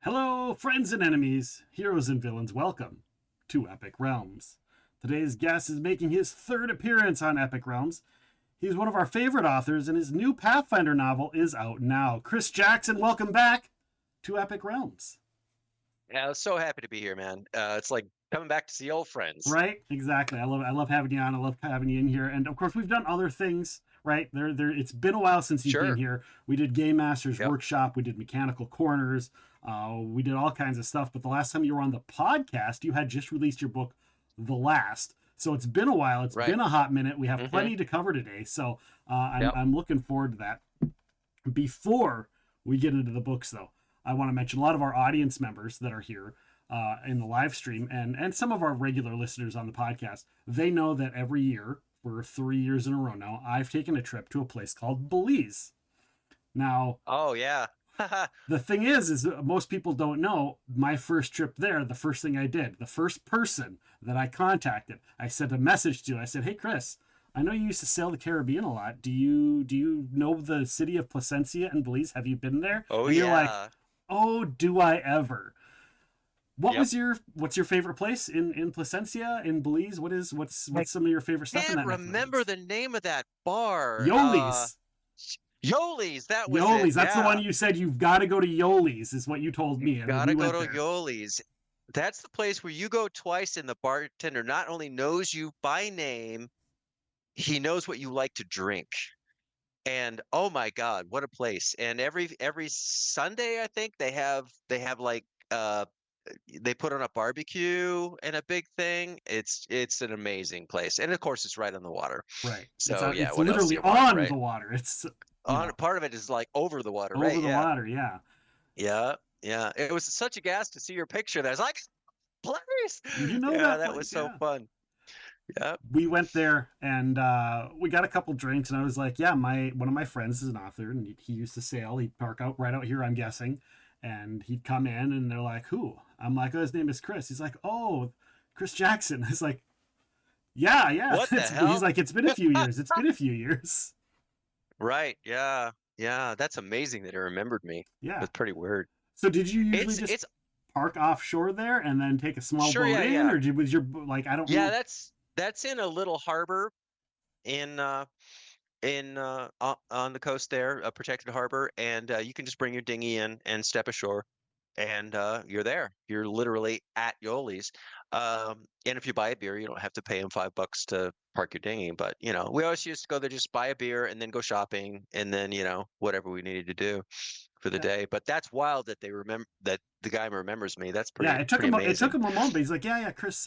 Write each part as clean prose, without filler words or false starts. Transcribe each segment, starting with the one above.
Hello, friends and enemies, heroes and villains, welcome to Epic Realms. Today's guest is making his third appearance on Epic Realms. He's one of our favorite authors, and his new Pathfinder novel is out now. Chris Jackson, welcome back to Epic Realms. Yeah, I was so happy to be here, man. It's like coming back to see old friends. Right? Exactly. I love having you on. I love having you in here. And of course, we've done other things, right? It's been a while since you've been Sure. here. We did Game Masters Yep. Workshop. We did Mechanical Corners. We did all kinds of stuff. But the last time you were on the podcast, you had just released your book, The Last. So it's been a while. It's Right. been a hot minute. We have hmm plenty to cover today. So Yep. I'm looking forward to that. Before we get into the books, though, I want to mention a lot of our audience members that are here in the live stream and some of our regular listeners on the podcast. They know that every year, for 3 years in a row now, I've taken a trip to a place called Belize. Now, Oh, yeah. the thing is most people don't know my first trip there. The first thing I did, the first person that I contacted, I sent a message to. I said, "Hey, Chris, I know you used to sail the Caribbean a lot. Do you know the city of Placencia in Belize? Have you been there?" Oh, And you're like, yeah. "Oh, do I ever?" Yep. What's your favorite place in Placencia in Belize? What's I some of your favorite stuff in can't that neck of the remember woods? the name of that bar. Yoli's. Yoli's, that was it. Yoli's. That's the Yeah. one you said you've got to go to Yoli's, is what you told me. And we Gotta go went to there. Yoli's. That's the place where you go twice and the bartender not only knows you by name, he knows what you like to drink. And oh my God, what a place. And every Sunday, I think they have like they put on a barbecue and a big thing. It's an amazing place. And of course it's right on the water. Right. So yeah, It's what else do literally you want, on right? the water. It's On part of it is like over the water, over right? the Yeah. water. Yeah. Yeah. Yeah. It was such a gas to see your picture there. I was like, place. You know Yeah, that that was place. so Yeah. fun. Yeah. We went there and we got a couple drinks, and I was like, "Yeah, my one of my friends is an author, and he used to sail. He'd park out right out here, I'm guessing, and he'd come in, and they're like, 'Who?' I'm like, 'Oh, his name is Chris.' He's like, 'Oh, Chris Jackson.' It's like, 'Yeah, yeah.' What the He's hell? like, 'It's been a few years. It's been a few years.' Right. Yeah. Yeah. That's amazing that he remembered me. Yeah. That's pretty weird. So did you usually just It's park offshore there and then take a small sure. boat Yeah. in, Yeah. or was your like I don't Yeah. know? That's in a little harbor in on the coast there, a protected harbor, and you can just bring your dinghy in and step ashore, and you're there. You're literally at Yoli's. And if you buy a beer, you don't have to pay him $5 to park your dinghy. But we always used to go there, just buy a beer and then go shopping, and then whatever we needed to do for the Yeah. day. But that's wild that they remember that the guy remembers me. That's Yeah, pretty it took amazing. him a moment, but he's like, "Yeah, Chris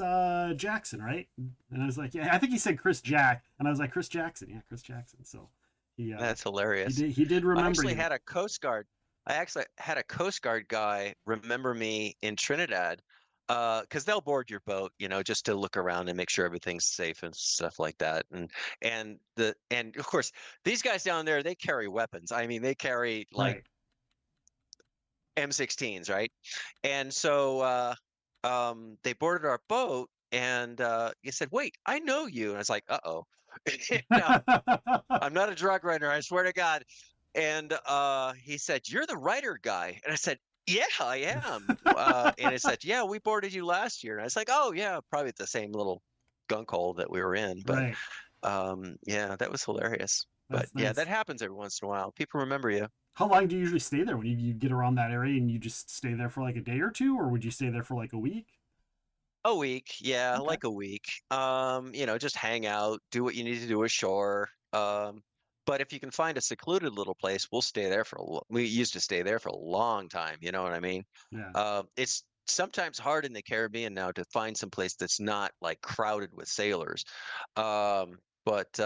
Jackson, right?" And I was like, "Yeah, I think he said Chris Jack," and I was like, "Chris Jackson, yeah, Chris Jackson." So That's he hilarious. did I remember actually you. had a Coast Guard. I actually had a Coast Guard guy remember me in Trinidad, because they'll board your boat, just to look around and make sure everything's safe and stuff like that. And of course, these guys down there, they carry weapons. I mean, they carry like Right. M16s, right? And so they boarded our boat, and he said, "Wait, I know you." And I was like, "Uh-oh." Now, I'm not a drug runner, I swear to God. And he said, "You're the writer guy." And I said, "Yeah, I am." And it said, "Yeah, we boarded you last year." And I was like, "Oh, yeah, probably the same little gunk hole that we were in." But Right. yeah, that was hilarious. But That's yeah, that nice. happens every once in a while. People remember you. How long do you usually stay there when you get around that area, and you just stay there for like a day or two, or would you stay there for like a week? A week, yeah, Okay. like a week. Just hang out, do what you need to do ashore. But if you can find a secluded little place, we'll stay there we used to stay there for a long time, you know what I mean? Yeah. It's sometimes hard in the Caribbean now to find some place that's not like crowded with sailors. Um, but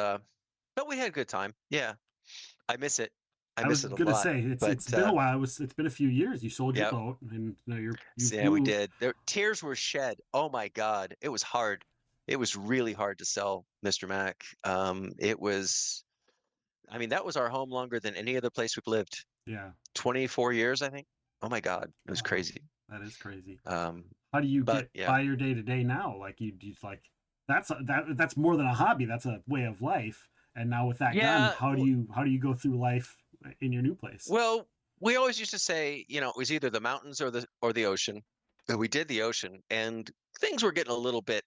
we had a good time. Yeah, I miss it. I I was miss it a gonna lot. say But it's been a while. It's been a few years. You sold your yeah. boat, and you've Yeah, we moved. did. Tears were shed. Oh my God. It was hard. It was really hard to sell Mr. Mac. I mean, that was our home longer than any other place we've lived. Yeah. 24 years, I think. Oh my God. It was Wow. crazy. That is crazy. Um, How do you but get yeah. by your day to day now? Like you like that's more than a hobby. That's a way of life. And now with that done, Yeah. how do you go through life in your new place? Well, we always used to say, it was either the mountains or the ocean. And we did the ocean, and things were getting a little bit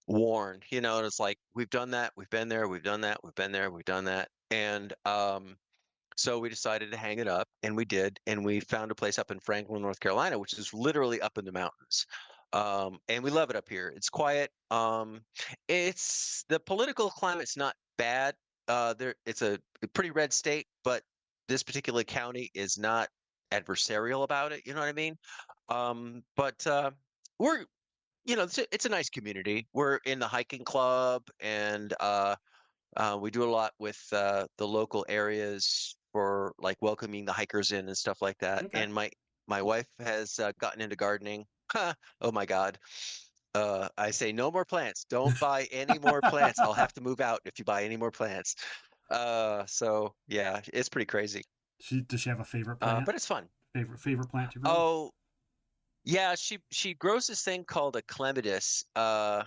worn, and it's like we've done that, we've been there, we've done that, we've been there, we've done that. And so we decided to hang it up, and we did, and we found a place up in Franklin, North Carolina, which is literally up in the mountains. And we love it up here. It's quiet. It's the political climate's not bad. It's a pretty red state, but this particular county is not adversarial about it. You know what I mean? But we're, it's a nice community. We're in the hiking club, and we do a lot with the local areas for like welcoming the hikers in and stuff like that. Okay. And my wife has gotten into gardening. Oh my God. I say no more plants. Don't buy any more plants. I'll have to move out if you buy any more plants. So yeah, it's pretty crazy. Does she have a favorite plant? But it's fun. Favorite plant to grow? Oh yeah, she grows this thing called a clematis. And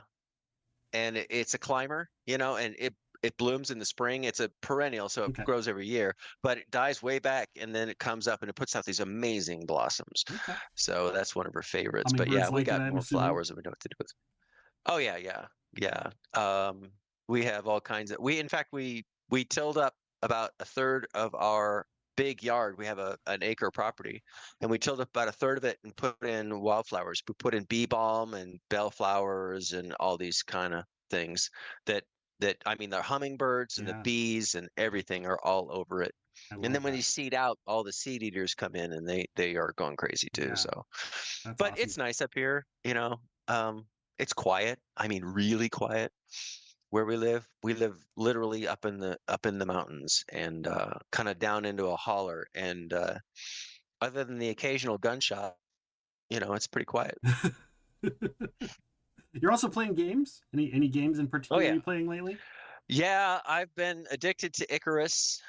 it's a climber, and it blooms in the spring. It's a perennial, so it Okay. grows every year, but it dies way back, and then it comes up and it puts out these amazing blossoms. Okay. So that's one of her favorites. But Hummingbirds yeah, we like it, got I'm more assuming. flowers than we know what to do with. Oh yeah, yeah, yeah. We have all kinds of. In fact, we tilled up about a third of our big yard. We have an acre property, and we tilled up about a third of it and put in wildflowers. We put in bee balm and bellflowers and all these kind of things that I mean, the hummingbirds and the Yeah, bees and everything are all over it. I And love then when that. you seed out, all the seed eaters come in, and they are going crazy too. Yeah, So, that's but awesome. it's nice up here, it's quiet. I mean, really quiet where we live. We live literally up in the mountains, and kind of down into a holler. And other than the occasional gunshot, it's pretty quiet. You're also playing games? Any games in Oh particular yeah. you're playing lately? Yeah, I've been addicted to Icarus,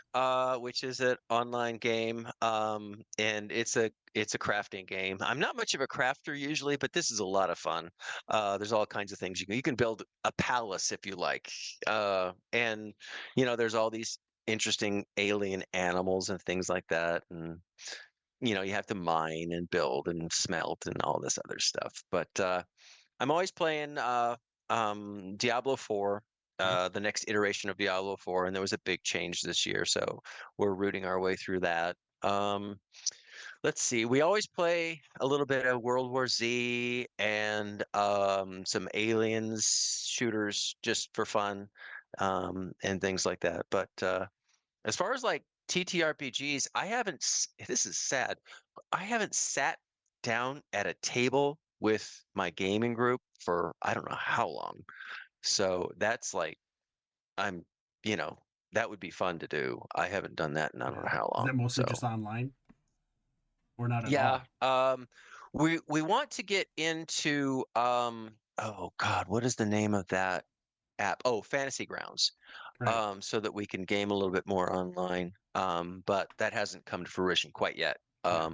which is an online game, and it's a crafting game. I'm not much of a crafter usually, but this is a lot of fun. There's all kinds of things you can build a palace if you like, and there's all these interesting alien animals and things like that, and you have to mine and build and smelt and all this other stuff. But I'm always playing Diablo 4, Okay. the next iteration of Diablo 4, and there was a big change this year, so we're rooting our way through that. Let's see, we always play a little bit of World War Z and some aliens shooters just for fun, and things like that. But as far as like TTRPGs, this is sad. I haven't sat down at a table with my gaming group for I don't know how long. So that's like I'm, you know, that would be fun to do. I haven't done that in I don't Yeah. know how Is long. that mostly So just online or not at yeah, all? we want to get into oh God, what is the name of that app? Oh, Fantasy Grounds. Right. So that we can game a little bit more online. But that hasn't come to fruition quite yet. Yeah.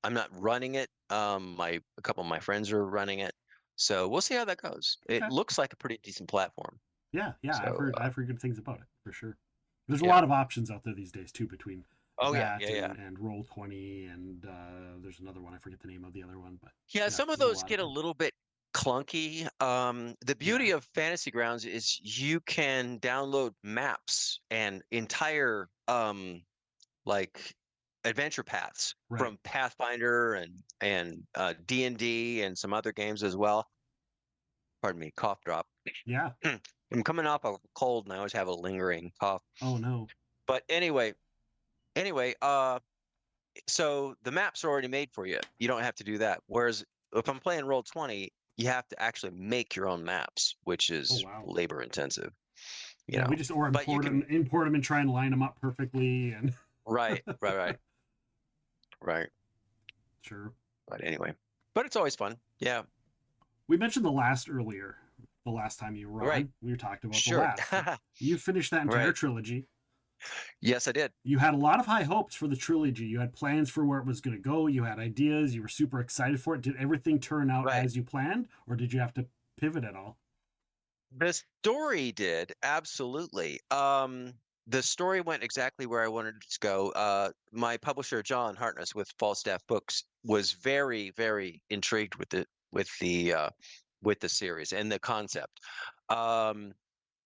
I'm not running it. A couple of my friends are running it, so we'll see how that goes. It Okay. looks like a pretty decent platform. Yeah, yeah, I've So heard I've heard good things about it for sure. There's a yeah. lot of options out there these days too between Oh yeah, that yeah, yeah. and Roll20 and there's another one I forget the name of the other one, but Yeah, yeah, some of there's a those lot of get a them. little bit clunky. The Yeah, beauty of Fantasy Grounds is you can download maps and entire like adventure paths right. from Pathfinder and D&D and some other games as well. Pardon me, cough drop. Yeah. I'm coming off a cold and I always have a lingering cough. Oh no. But anyway, so the maps are already made for you. You don't have to do that. Whereas if I'm playing Roll20, you have to actually make your own maps, which Oh is wow. labor intensive, Yeah, we just or But you can, import them and try and line them up perfectly and right, right, right, right. sure. But anyway, but it's always fun. Yeah, We mentioned the last time you were right. on. We talked about the Sure. last. You finished that entire Right. trilogy. Yes, I did. You had a lot of high hopes for the trilogy. You had plans for where it was going to go. You had ideas. You were super excited for it. Did everything turn out Right. as you planned, or did you have to pivot at all? The story did, absolutely. the story went exactly where I wanted it to go. My publisher, John Hartness with Falstaff Books, was very, very intrigued with with the series and the concept. Um,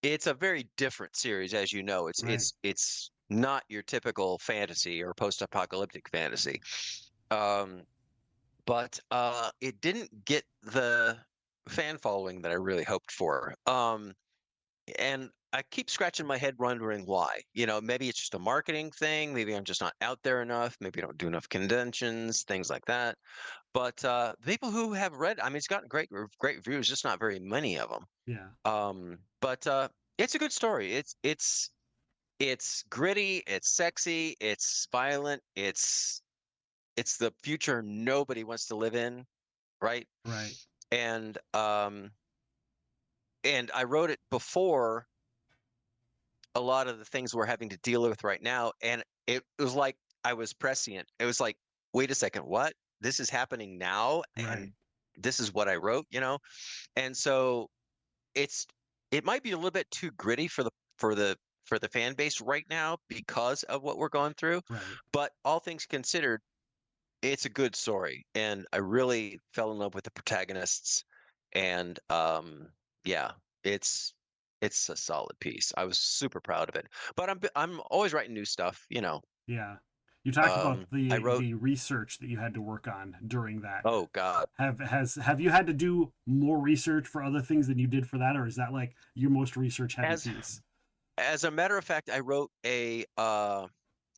it's a very different series, as you know. Right. It's not your typical fantasy or post-apocalyptic fantasy. Um, but it didn't get the fan following that I really hoped for. And I keep scratching my head wondering why. Maybe it's just a marketing thing. Maybe I'm just not out there enough. Maybe I don't do enough conventions, things like that. But people who have read, I mean, it's gotten great reviews, just not very many of them. Yeah. But it's a good story. It's gritty, it's sexy, it's violent, it's the future nobody wants to live in, right? Right. And I wrote it before a lot of the things we're having to deal with right now, and it was like I was prescient. It was like, wait a second, what? This is happening now, and Right. this is what I wrote. And so it's it might be a little bit too gritty for the fan base right now because of what we're going through. Right. But all things considered, it's a good story, and I really fell in love with the protagonists. And yeah, it's it's a solid piece. I was super proud of it. But I'm always writing new stuff. Yeah. You talked about I wrote, the research that you had to work on during that. oh God, Have you had to do more research for other things than you did for that, or is that like your most research heavy as piece? as a matter of fact, I wrote a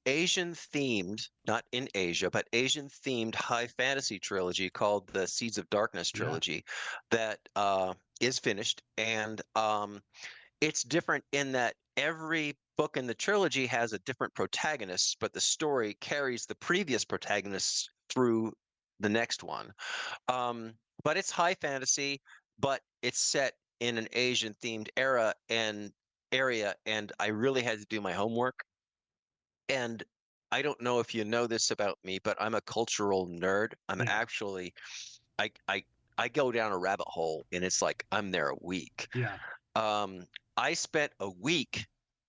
Asian themed, not in Asia, but Asian themed high fantasy trilogy called the Seeds of Darkness Yeah. trilogy that is finished. And it's different in that every book in the trilogy has a different protagonist, but the story carries the previous protagonists through the next one. But it's high fantasy, but it's set in an Asian themed area, and I really had to do my homework. And I don't know if you know this about me, but I'm a cultural nerd. I'm Yeah. actually I I I go down a rabbit hole, and it's like I'm there a week. Yeah. Um, I spent a week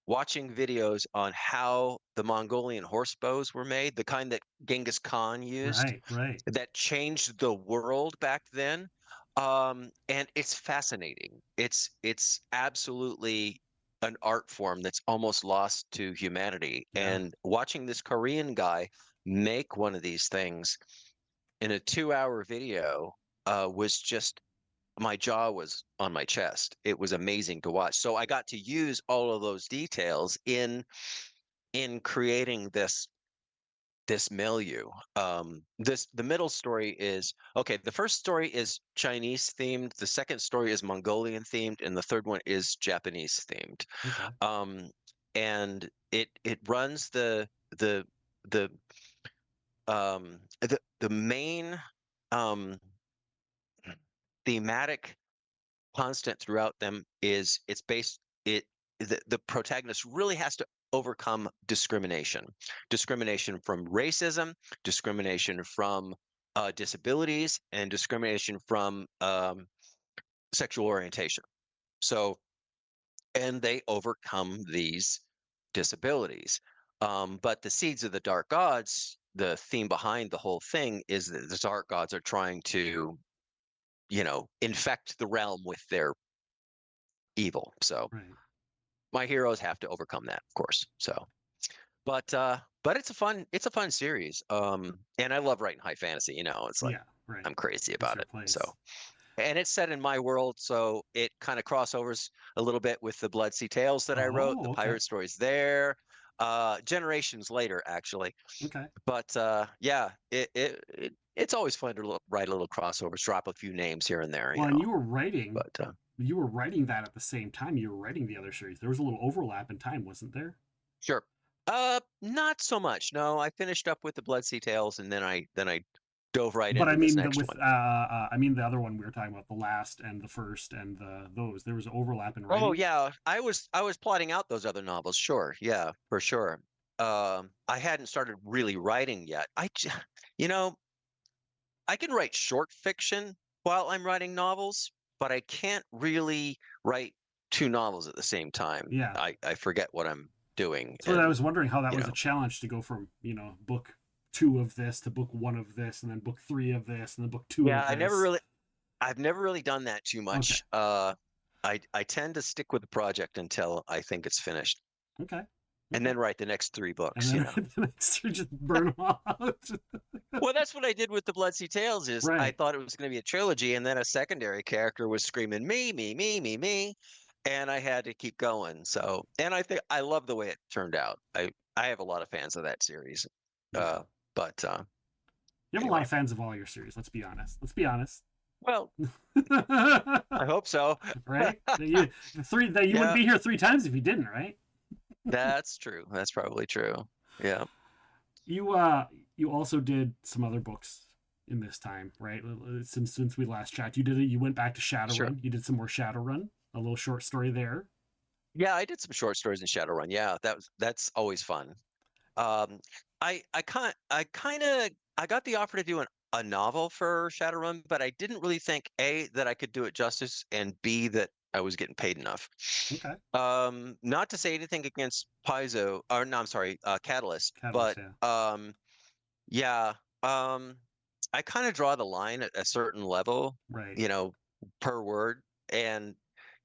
watching videos on how the Mongolian horse bows were made, the kind that Genghis Khan used, Right. Right. that changed the world back then. And it's fascinating. It's absolutely an art form that's almost lost to humanity. Yeah. And watching this Korean guy make one of these things in a 2-hour video was just, my jaw was on my chest. It was amazing to watch. So I got to use all of those details in creating this milieu. The middle story is okay. The first story is Chinese themed. The second story is Mongolian themed, and the third one is Japanese themed. Okay. Um, and it runs the the the main um, thematic constant throughout them is it's based it the protagonist really has to overcome discrimination from racism, discrimination from disabilities, and discrimination from sexual orientation. So, and they overcome these disabilities. But the seeds of the dark gods, the theme behind the whole thing is that the dark gods are trying to infect the realm with their evil. So Right. my heroes have to overcome that, of course. So, but it's a fun series. And I love writing high fantasy. It's like Yeah. Right. I'm crazy It's about your it. So, place. and it's set in my world, so it kind of crossovers a little bit with the Bloodsea Tales that I wrote, the Oh, okay. pirate stories there, generations later, actually. Okay. But yeah, it's always fun to write a little crossovers, drop a few names here and there. Well, and But you were writing that at the same time you were writing the other series. There was a little overlap in time, wasn't there? sure. Not so much. No, I finished up with the Bloodsea Tales, and then I dove right But I into this mean, next one. I mean the other one we were talking about, the last and the first and those. There was overlap in Oh writing. yeah, I was plotting out those other novels. Sure, yeah, for sure. I hadn't started really writing yet. You know, I can write short fiction while I'm writing novels, but I can't really write two novels at the same time. Yeah. I forget what I'm doing. So I was wondering how that you was know, a challenge to go from, book 2 of this to book 1 of this, and then book 3 of this, and then book 2 yeah, of this. I've never really done that too Okay. much. I tend to stick with the project until I think it's finished, Okay. and Okay. then write the next 3 And books, you then know. the next year just burn them all out. Well, that's what I did with the Bloodsea Tales is I Right. thought it was going to be a trilogy, and then a secondary character was screaming me, me, me, me, me, and I had to keep going. So, and I think I love the way it turned out. I have a lot of fans of that series. Yeah. But You have a lot anyway, of fans of all your series. Let's be honest. Let's be honest. well, I hope so. Right? That you wouldn't Yeah, be here 3 times if you didn't, right? that's true. That's probably true. Yeah, You also did some other books in this time, right? Since we last chatted, you went back to sure. Shadowrun. You did some more Shadowrun, a little short story there. Yeah, I did some short stories in Shadowrun. Yeah, that's always fun. Um, I got the offer to do a novel for Shadowrun, but I didn't really think A, that I could do it justice, and B, that I was getting paid enough. Okay. Not to say anything against Paizo, or no, I'm sorry, Catalyst, Catalyst, but yeah. yeah, um, I kind of draw the line at a certain level, Right. you know, per word, and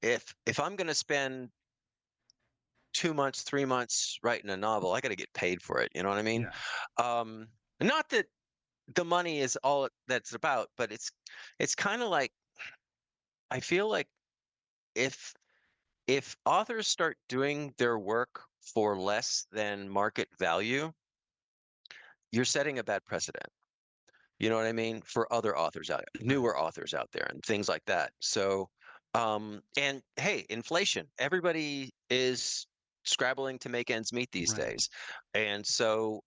if I'm going to spend 2 months, 3 months writing a novel, I got to get paid for it. You know what I mean? Yeah. Um, not that the money is all that's about, but it's kind of like I feel like if if authors start doing their work for less than market value, you're setting a bad precedent. You know what I mean? For other authors out, Right. newer authors out there, and things like that. So, and hey, inflation. Everybody is scrabbling to make ends meet these Right. days, and so,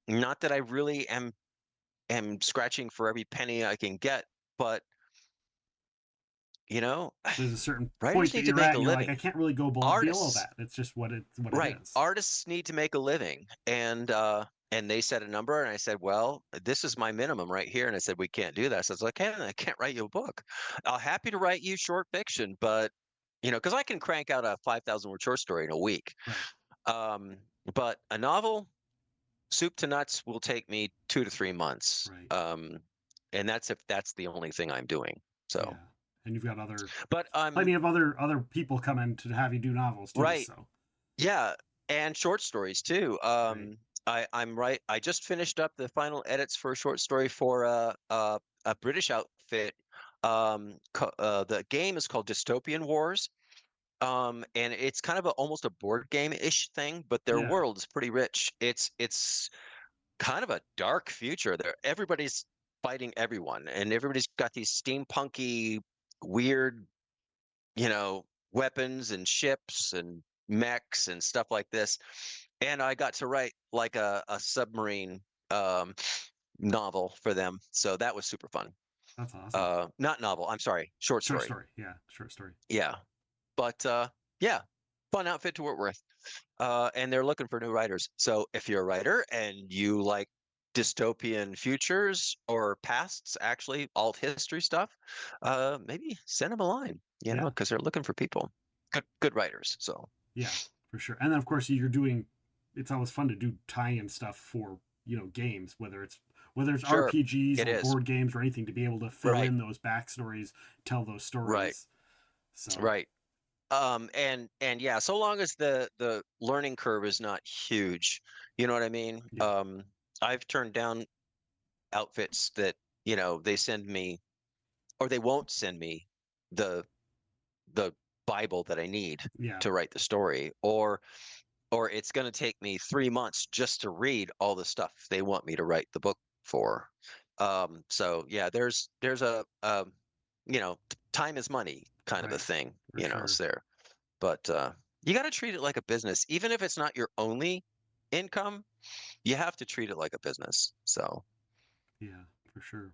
not that I really am scratching for every penny I can get, but you know, There's a certain point writers that need to you're make at, a and you're like, living. I can't really go below Artists, that. It's just what it right? is. Artists need to make a living, and they set a number, and I said, well, this is my minimum right here, and I said, we can't do that. So I was like, I can't write you a book. I'm happy to write you short fiction, but because I can crank out a 5,000 word short story in a week. Right. Um, but a novel, soup to nuts, will take me 2 to 3 months. Right. And that's if that's the only thing I'm doing. So, Yeah. And you've got other but plenty of other people coming to have you do novels too. right. So Yeah, and short stories too. right. I'm right. I just finished up the final edits for a short story for a British outfit. The game is called Dystopian Wars. And it's kind of almost a board game-ish thing, but their Yeah. world is pretty rich. It's kind of a dark future. There, everybody's fighting everyone, and everybody's got these steampunky, weird, weapons and ships and mechs and stuff like this. And I got to write like a submarine um, novel for them. So that was super fun. That's awesome. Not novel, I'm sorry, short Short story. story. Yeah. Short story. Yeah. But yeah, fun outfit to work with. And they're looking for new writers. So if you're a writer and you like dystopian futures or pasts, actually alt history stuff, maybe send them a line, Yeah. because they're looking for people, good writers. So Yeah. For sure. And then of course you're doing. It's always fun to do tie-in stuff for games, whether it's sure, RPGs it or is. board games or anything, to be able to fill Right, in those backstories, tell those right, stories. So right. And yeah, so long as the learning curve is not huge, you know what I mean? yeah. I've turned down outfits that, they send me, or they won't send me the the Bible that I need Yeah. to write the story, or it's going to take me 3 months just to read all the stuff they want me to write the book for. So yeah, there's time is money kind of a Right. thing, For it's sure. there. But you got to treat it like a business, even if it's not your only income. You have to treat it like a business. So Yeah. For sure.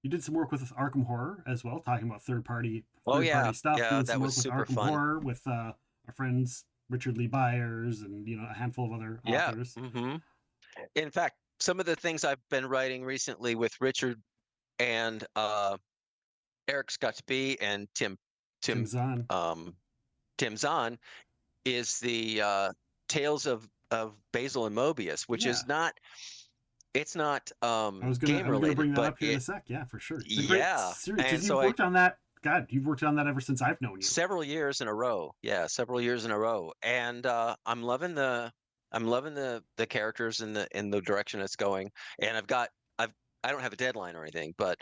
You did some work with Arkham Horror as well, talking about oh third yeah, party stuff. yeah, Doing that some was work with super Arkham fun. Horror with our friends Richard Lee Byers and a handful of other Yeah. authors. In fact, some of the things I've been writing recently with Richard and Eric Scotsby and Tim Tim Zahn. um, Tim Zahn is the Tales of Basil and Mobius, which Yeah. is not it's not I game was gonna related, bring that but up here in a sec. Yeah, for sure. It's a great yeah. series And because so you've I worked on that. God, you've worked on that ever since I've known you. several years in a row. Yeah, several years in a row. And I'm loving the characters in the direction it's going. And I've I don't have a deadline or anything, but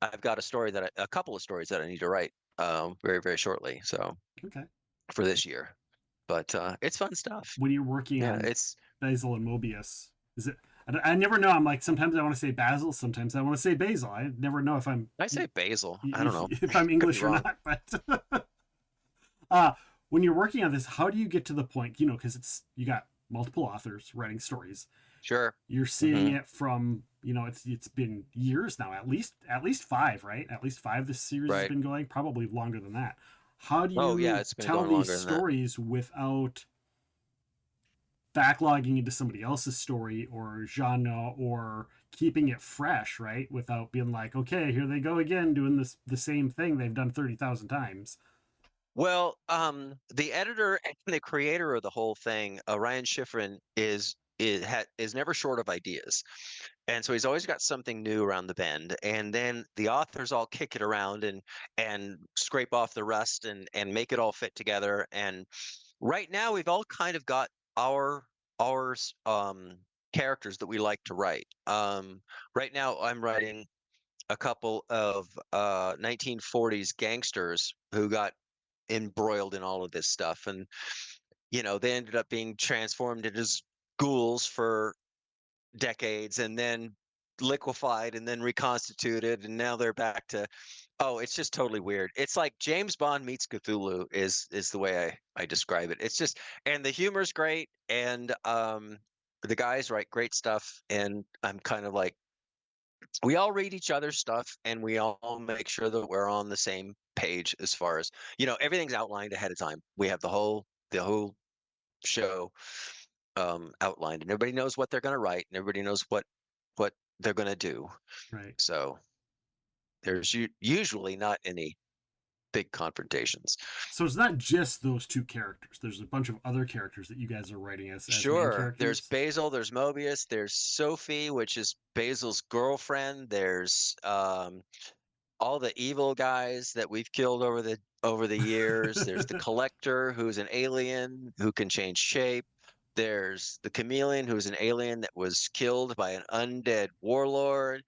I've got a couple of stories that I need to write very, very shortly. So Okay. for this year. But it's fun stuff. When you're working Yeah, on it's Basil and Mobius, is it? I never know. I'm like sometimes I want to say Basil, sometimes I want to say Basil. I never know if I say Basil. I don't know. if I'm Could be English or wrong. not. But uh, when you're working on this, how do you get to the point? You know, because it's you got multiple authors writing stories. Sure. You're seeing Hmm. it from it's been years now, at least five, right? At least five. This series has Right. been going, probably longer than that. How do Oh yeah, you it's been tell going these longer than that. stories without backlogging into somebody else's story or genre or keeping it fresh, right? Without being like, okay, here they go again doing the same thing they've done 30,000 times. Well, the editor and the creator of the whole thing, Ryan Schifrin, is never short of ideas, and so he's always got something new around the bend. And then the authors all kick it around and scrape off the rust and make it all fit together. And right now, we've all kind of got our our characters that we like to write. Right now, I'm writing a couple of 1940s gangsters who got embroiled in all of this stuff, and they ended up being transformed into ghouls for decades, and then liquefied, and then reconstituted, and now they're back to. Oh, it's just totally weird. It's like James Bond meets Cthulhu is the way I describe it. It's just, and the humor's great, and the guys write great stuff, and I'm kind of like, we all read each other's stuff, and we all make sure that we're on the same page as far as everything's outlined ahead of time. We have the whole show outlined, and everybody knows what they're going to write, and everybody knows what they're going to do. Right. So there's usually not any big confrontations. So it's not just those two characters. There's a bunch of other characters that you guys are writing as main Sure, there's characters. Basil, there's Mobius, there's Sophie, which is Basil's girlfriend. There's all the evil guys that we've killed over the years. There's the collector, who's an alien who can change shape. There's the chameleon, who's an alien that was killed by an undead warlord.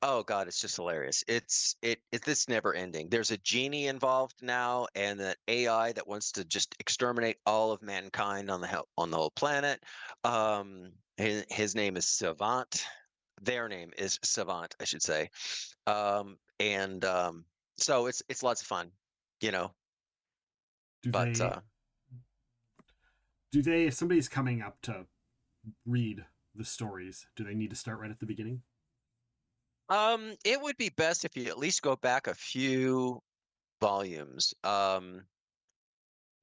Oh God, it's just hilarious. It's never ending. There's a genie involved now, and an AI that wants to just exterminate all of mankind on the whole planet. His name is Savant. Their name is Savant, I should say. And so it's lots of fun, you know. do But they do they if somebody's coming up to read the stories, do they need to start right at the beginning? it would be best if you at least go back a few volumes.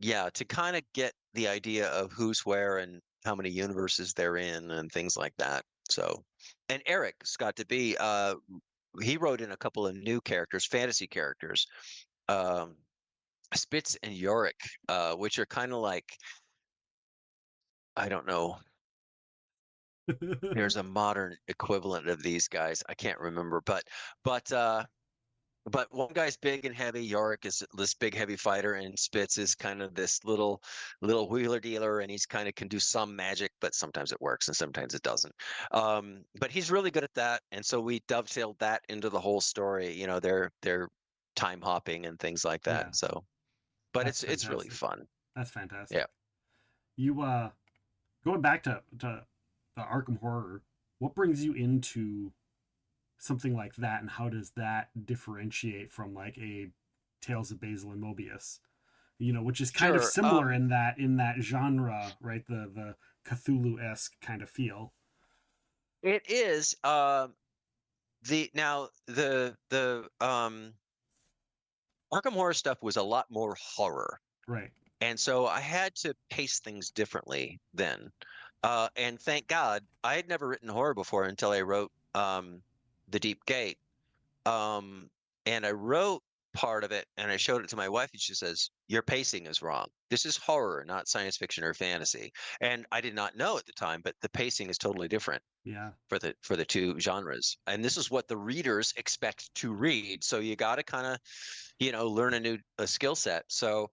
Yeah, to kind of get the idea of who's where and how many universes they're in and things like that. So, and Eric's got to be he wrote in a couple of new characters, fantasy characters, um, Spitz and Yorick, which are kind of like, I don't know. There's a modern equivalent of these guys. I can't remember, but but one guy's big and heavy. Yorick is this big heavy fighter, and Spitz is kind of this little wheeler dealer, and he's kind of can do some magic, but sometimes it works and sometimes it doesn't. But he's really good at that, and so we dovetailed that into the whole story. They're time hopping and things like that. Yeah, So, but that's it's really fantastic. fun. That's fantastic. Yeah. You going back to the Arkham Horror, what brings you into something like that, and how does that differentiate from like a Tales of Basil and Mobius? Which is kind of Sure. similar in that genre, right? The Cthulhu esque kind of feel. It is. The Arkham Horror stuff was a lot more horror. Right. And so I had to pace things differently then. And thank God I had never written horror before until I wrote The Deep Gate. Um, and I wrote part of it, and I showed it to my wife, and she says, "Your pacing is wrong. This is horror, not science fiction or fantasy." And I did not know at the time, but the pacing is totally different Yeah. for the two genres. And this is what the readers expect to read. So you got to kind of, learn a skill set. So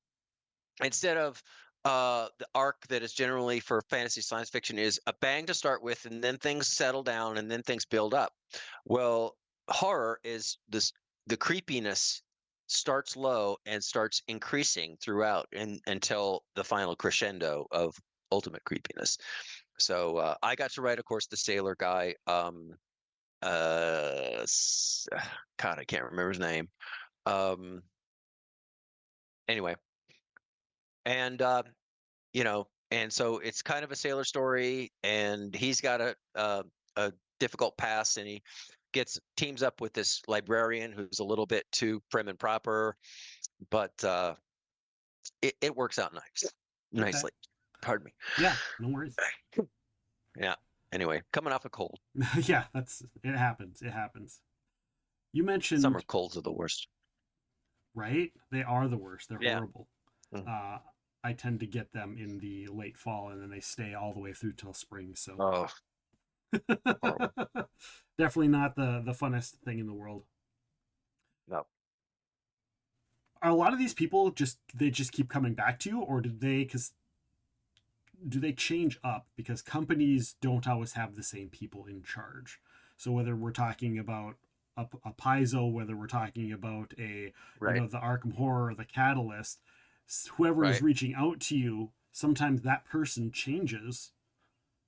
instead of the arc that is generally for fantasy science fiction is a bang to start with, and then things settle down, and then things build up. Well, horror is this the creepiness starts low and starts increasing throughout and until the final crescendo of ultimate creepiness. So I got to write, of course, the sailor guy. God, I can't remember his name. Um, anyway, and and so it's kind of a sailor story, and he's got a difficult past, and he gets teams up with this librarian who's a little bit too prim and proper, but it works out Okay. nicely. Pardon me. Yeah. No worries. Yeah. Anyway, coming off a cold. Yeah, it happens. It happens. You Summer mentioned, colds are the worst. right? They are the worst. They're Yeah. horrible. Mm. Uh, I tend to get them in the late fall, and then they stay all the way through till spring. So Oh, horrible. definitely not the funnest thing in the world. No. Are a lot of these people just keep coming back to you, or do they change up because companies don't always have the same people in charge? So whether we're talking about a Paizo, whether we're talking about Right. the Arkham Horror or the Catalyst, whoever is Right. reaching out to you, sometimes that person changes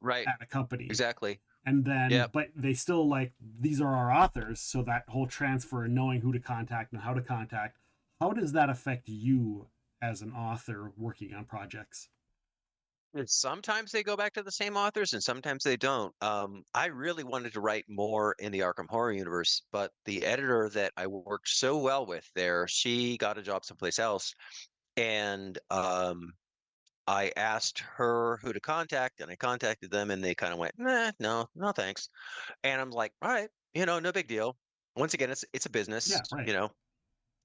Right. at a company, Exactly. and then Yep. but they still like these are our authors, so that whole transfer and knowing who to contact and how to contact, how does that affect you as an author working on projects? And sometimes they go back to the same authors and sometimes they don't. I really wanted to write more in the Arkham Horror universe, but the editor that I worked so well with there, she got a job someplace else. And I asked her who to contact, and I contacted them, and they kind of went, "Nah, no, no, thanks." And I'm like, "All right, no big deal." Once again, it's a business, Yeah, right.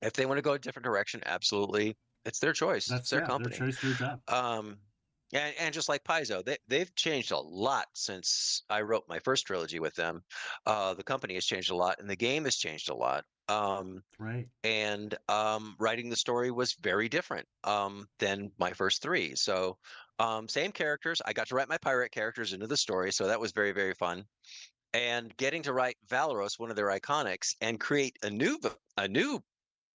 If they want to go a different direction, absolutely, it's their choice, it's That's, their yeah, their company. choice, their job. Um, and just like Paizo, they've changed a lot since I wrote my first trilogy with them. The company has changed a lot, and the game has changed a lot. Right. And writing the story was very different than my first three. So same characters. I got to write my pirate characters into the story, so that was very, very fun. And getting to write Valeros, one of their iconics, and create a new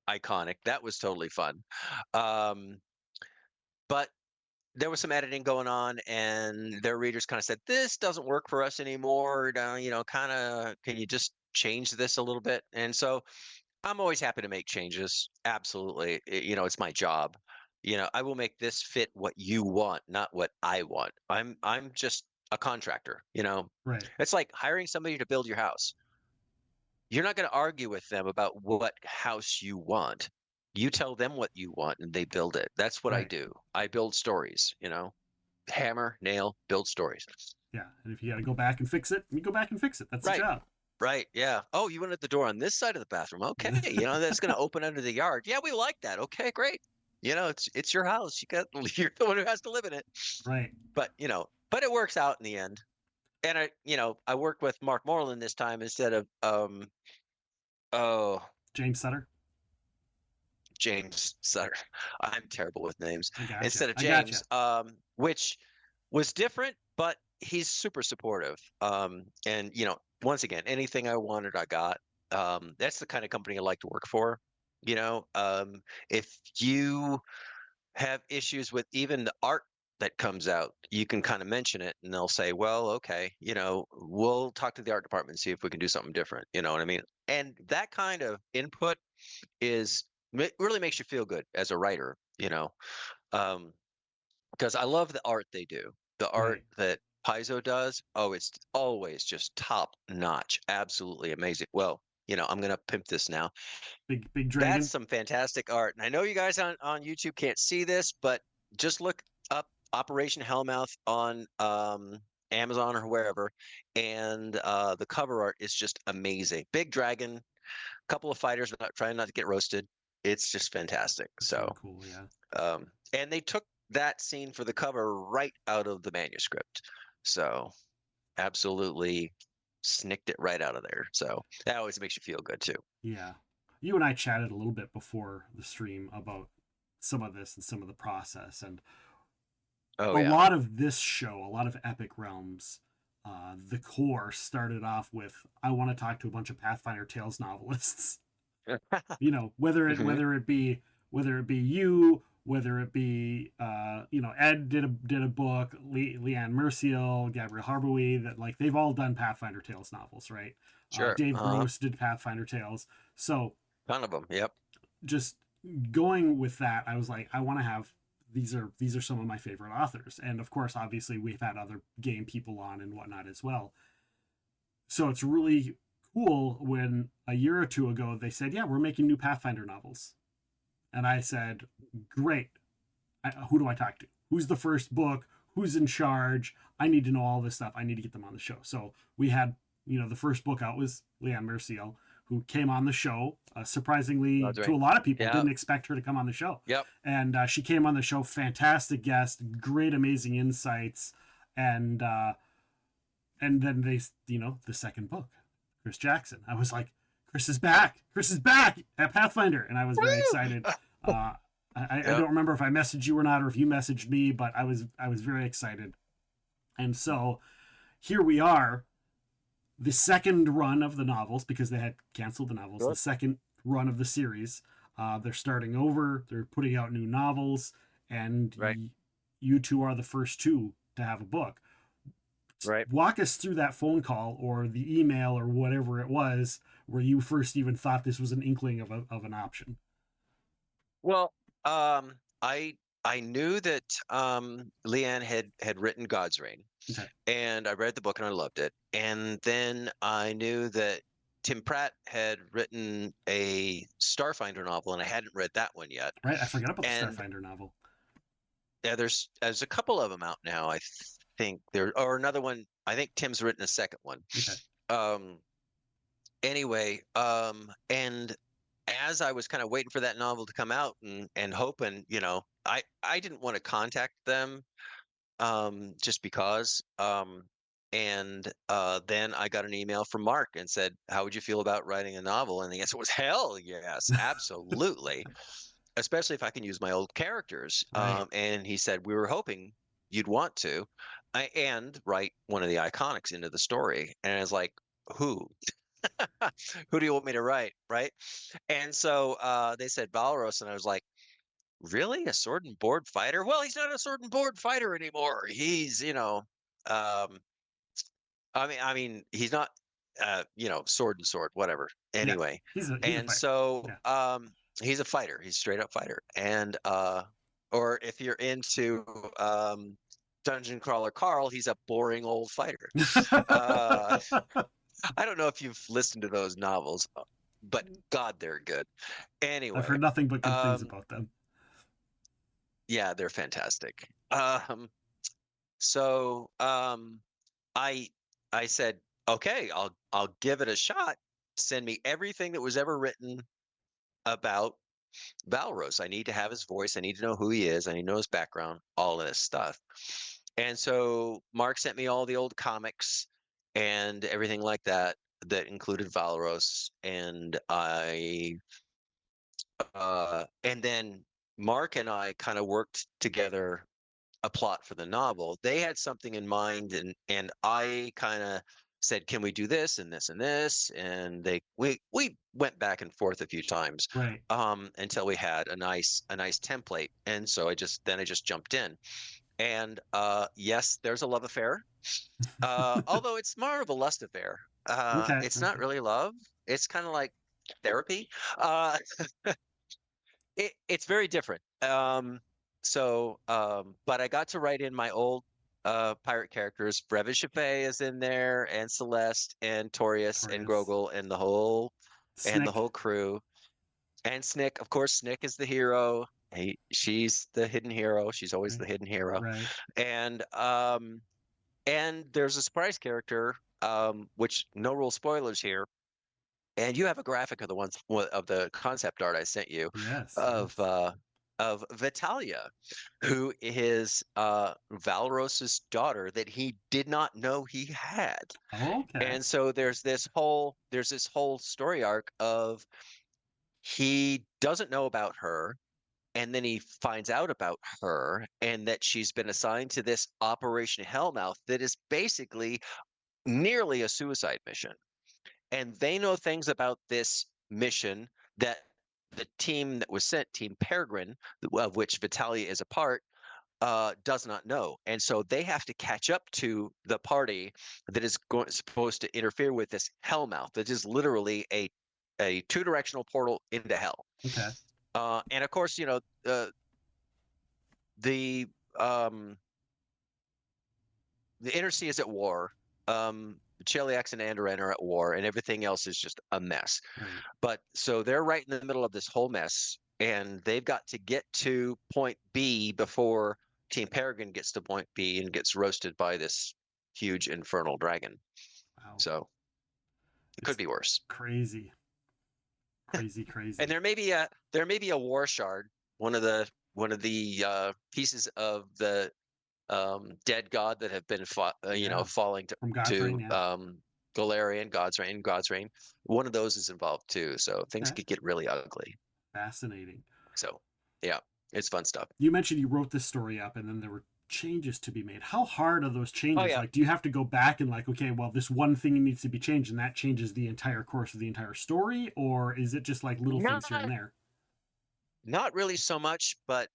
iconic, that was totally fun. Um, but there was some editing going on, and their readers kind of said, "This doesn't work for us anymore. Kind of, can you just change this a little bit?" And so I'm always happy to make changes. Absolutely. It's my job. I will make this fit what you want, not what I want. I'm just a contractor. Right. It's like hiring somebody to build your house. You're not going to argue with them about what house you want. You tell them what you want and they build it. That's what I Right. do. I build stories. Hammer, nail, build stories. Yeah. And if you got to go back and fix it, you go back and fix it. That's the Right. job. Right. Yeah. Oh, you wanted the door on this side of the bathroom. Okay. That's going to open under the yard. Yeah, we like that. Okay, great. It's your house. You're the one who has to live in it. Right. But it works out in the end. And I worked with Mark Moreland this time instead of oh, James Sutter. James Sutter. I'm terrible with names. I gotcha. Instead of I gotcha. James, which was different, but he's super supportive. And once again, anything I wanted, I got. That's the kind of company I like to work for. If you have issues with even the art that comes out, you can kind of mention it and they'll say, well, okay, we'll talk to the art department and see if we can do something different. You know what I mean? And that kind of input is really makes you feel good as a writer. Um, because I love the art they do. The art Right. that Paizo does, oh, it's always just top notch, absolutely amazing. Well, I'm gonna pimp this now. Big That's dragon. some fantastic art. And I know you guys on YouTube can't see this, but just look up Operation Hellmouth on Amazon or wherever, and the cover art is just amazing. Big dragon, couple of fighters trying not to get roasted. it's just fantastic. It's So, really cool. Yeah. and they took that scene for the cover right out of the manuscript. So, absolutely snicked it right out of there. So that always makes you feel good too. Yeah. You and I chatted a little bit before the stream about some of this and some of the process. And Oh a yeah. lot of this show, a lot of Epic Realms, the core started off with, I want to talk to a bunch of Pathfinder Tales novelists. You know, Hmm. whether it be you, whether it be Ed did a book, Leanne Merciel, Gabrielle Harboui, that like they've all done Pathfinder Tales novels, right? Sure. Dave Gross did Pathfinder Tales. So Ton of them. Yep. just going with that, I was like, I want to have these are some of my favorite authors, and of course, obviously, we've had other game people on and whatnot as well. So it's really cool when a year or two ago they said, yeah, we're making new Pathfinder novels, and I said, great. Who do I talk to? Who's the first book? Who's in charge? I need to know all this stuff. I need to get them on the show. So we had, the first book out was Leanne Merciel, who came on the show. Surprisingly, That's to right. a lot of people, Yep. didn't expect her to come on the show. Yep. And she came on the show, fantastic guest, great, amazing insights, and then the second book, Chris Jackson. I was like, Chris is back. Chris is back at Pathfinder, and I was very excited. Uh, I Yep. don't remember if I messaged you or not, or if you messaged me, but I was very excited. And so here we are, the second run of the novels, because they had canceled the novels. The Good. second run of the series, they're starting over. They're putting out new novels, and Right. you two are the first two to have a book. Right. Walk us through that phone call or the email or whatever it was where you first even thought this was an inkling of an option. Well, I knew that Leanne had written God's Reign, Okay. and I read the book and I loved it. And then I knew that Tim Pratt had written a Starfinder novel, and I hadn't read that one yet. Right. I forgot about the And Starfinder novel. yeah, there's a couple of them out now. I think there, or another one. I think Tim's written a second one. Okay. Um, anyway, and as I was kind of waiting for that novel to come out and hoping, I didn't want to contact them just because. And then I got an email from Mark and said, "How would you feel about writing a novel?" And the answer was, "Hell yes, absolutely." Especially if I can use my old characters. Right. And he said, "We were hoping you'd want to, and write one of the iconics into the story." And I was like, "Who? Who do you want me to write?" Right? And so they said Valeros, and I was like, "Really? A sword and board fighter?" Well, he's not a sword and board fighter anymore. He's, um, I mean, he's not, sword and sword, whatever. Yeah. Anyway, He's a and fighter. so Yeah. he's a fighter. He's straight up fighter. And or if you're into Dungeon Crawler Carl, he's a boring old fighter. Uh, I don't know if you've listened to those novels, but God, they're good. I've Anyway, heard nothing but good things um, about them. yeah, they're fantastic. So I I said, okay, I'll give it a shot. Send me everything that was ever written about Valeros. I need to have his voice. I need to know who he is. I need to know his background, all of this stuff. And so Mark sent me all the old comics and everything like that that included Valeros. And then Mark and I kind of worked together a plot for the novel. They had something in mind, and I kind of said, "Can we do this and this and this?" And we went back and forth a few times Right. until we had a nice template. And so I just jumped in. And yes, there's a love affair. Although it's more of a lust affair. Okay. It's not Okay. really love. It's kind of like therapy. Uh, it's very different. But I got to write in my old pirate characters. Brevis Chappé is in there, and Celeste, and Torius, and Torius. Grogol, and the whole Snick. crew, and Snick. Of course, Snick is the hero. She's the hidden hero. She's always Right. the hidden hero. Right. And and there's a surprise character, which no real spoilers here. And you have a graphic of the of the concept art I sent you Yes, of yes. Vitalia, who is Valros's daughter that he did not know he had. Oh, okay. And so there's this whole story arc of he doesn't know about her, and then he finds out about her and that she's been assigned to this Operation Hellmouth that is basically nearly a suicide mission. And they know things about this mission that the team that was sent, Team Peregrine, of which Vitalia is a part, does not know. And so they have to catch up to the party that is supposed to interfere with this Hellmouth. That is literally a two-directional portal into hell. Okay. And of course, the um, the Inner Sea is at war. Cheliax and Andoran are at war, and everything else is just a mess. Right. But so they're right in the middle of this whole mess, and they've got to get to point B before Team Peregrine gets to point B and gets roasted by this huge infernal dragon. Wow. So it It's could be worse. crazy. Crazy, And crazy. there may be a war shard, one of the pieces of the dead god that have been Yeah. falling From God's Reign, to yeah. Golarion, God's reign. One of those is involved too, so things Okay. could get really ugly. Fascinating. So yeah, it's fun stuff. You mentioned you wrote this story up and then there were changes to be made. How hard are those Oh changes? yeah, Like, do you have to go back and like, okay, well, this one thing needs to be changed and that changes the entire course of the entire story? Or is it just like little things here and not there? not really so much, but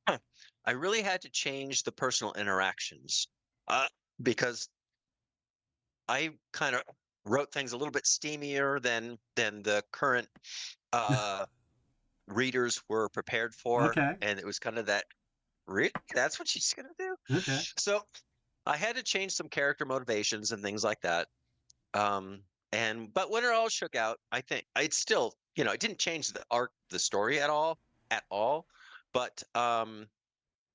I really had to change the personal interactions because I kind of wrote things a little bit steamier than the current uh, readers were prepared for, Okay. and it was kind of that. Really, that's what she's gonna do. Okay. So I had to change some character motivations and things like that. Um, but when it all shook out, I think it's still, it didn't change the arc, the story at all. But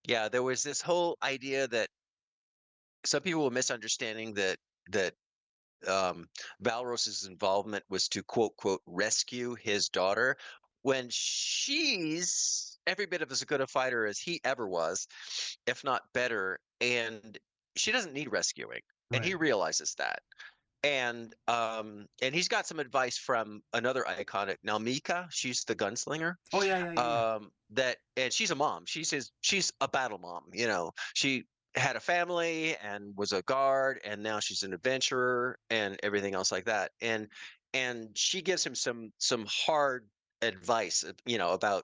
yeah, there was this whole idea that some people were misunderstanding that um, Valros's involvement was to quote rescue his daughter when she's every bit of as good a fighter as he ever was, if not better, and she doesn't need rescuing, and he Right. realizes that. And he's got some advice from another iconic, Nalmika. She's the gunslinger. Oh, yeah, yeah, yeah, yeah. And she's a mom. She's a battle mom. She had a family and was a guard, and now she's an adventurer and everything else like that. And she gives him some hard advice, about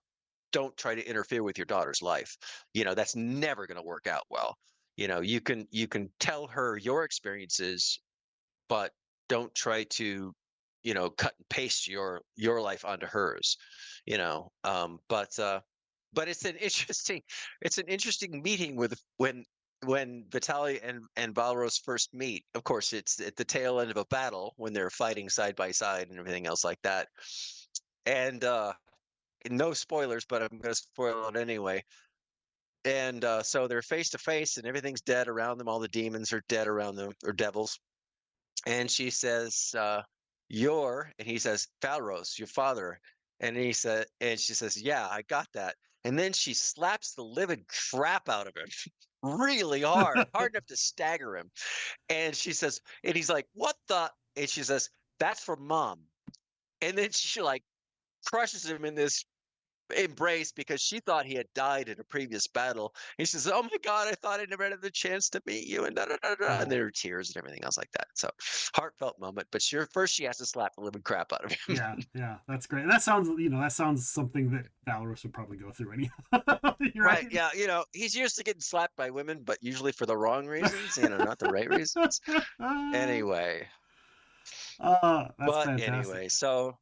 don't try to interfere with your daughter's life. That's never going to work out well. You can tell her your experiences, but don't try to cut and paste your life onto hers. But it's an interesting meeting with when Vitaly and Balros first meet. Of course, it's at the tail end of a battle when they're fighting side by side and everything else like that. And no spoilers, but I'm going to spoil it anyway. And so they're face to face, and everything's dead around them. All the demons are dead around them, or devils. And she says, and he says, Falros, your father. And she says, yeah, I got that. And then she slaps the living crap out of him really hard enough to stagger him. And she says, and he's like, what the? And she says, that's for mom. And then she like crushes him in this embrace because she thought he had died in a previous battle. He says, "Oh my God, I thought I never had the chance to meet you," and and Oh, there are tears and everything else like that. So heartfelt moment. But first she has to slap the living crap out of him. yeah, yeah. That's great. That sounds something that Valeros would probably go through anyhow. You're Right? right. Yeah. He's used to getting slapped by women, but usually for the wrong reasons. Not the right reasons. Anyway, That's but fantastic. anyway, so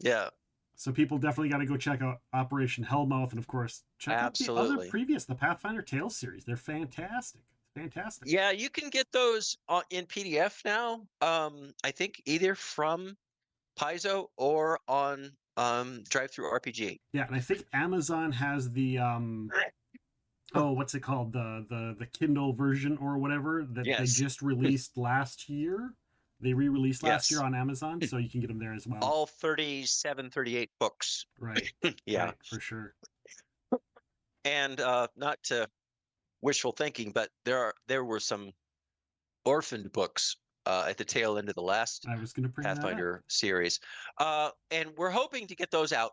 yeah, So people definitely got to go check out Operation Hellmouth, and of course, check out absolutely. the Pathfinder Tales series. They're fantastic. Fantastic. Yeah, you can get those in PDF now. I think either from Paizo or on Drive Through RPG. Yeah, and I think Amazon has the what's it called? The Kindle version or whatever that they Yes. just released last year. They re-released last year Yes. on Amazon, so you can get them there as well. All 37, 38 books. Right. Yeah. Right, for sure. And not to wishful thinking, but there were some orphaned books at the tail end of the last I was going to bring that up. Pathfinder series. And we're hoping to get those out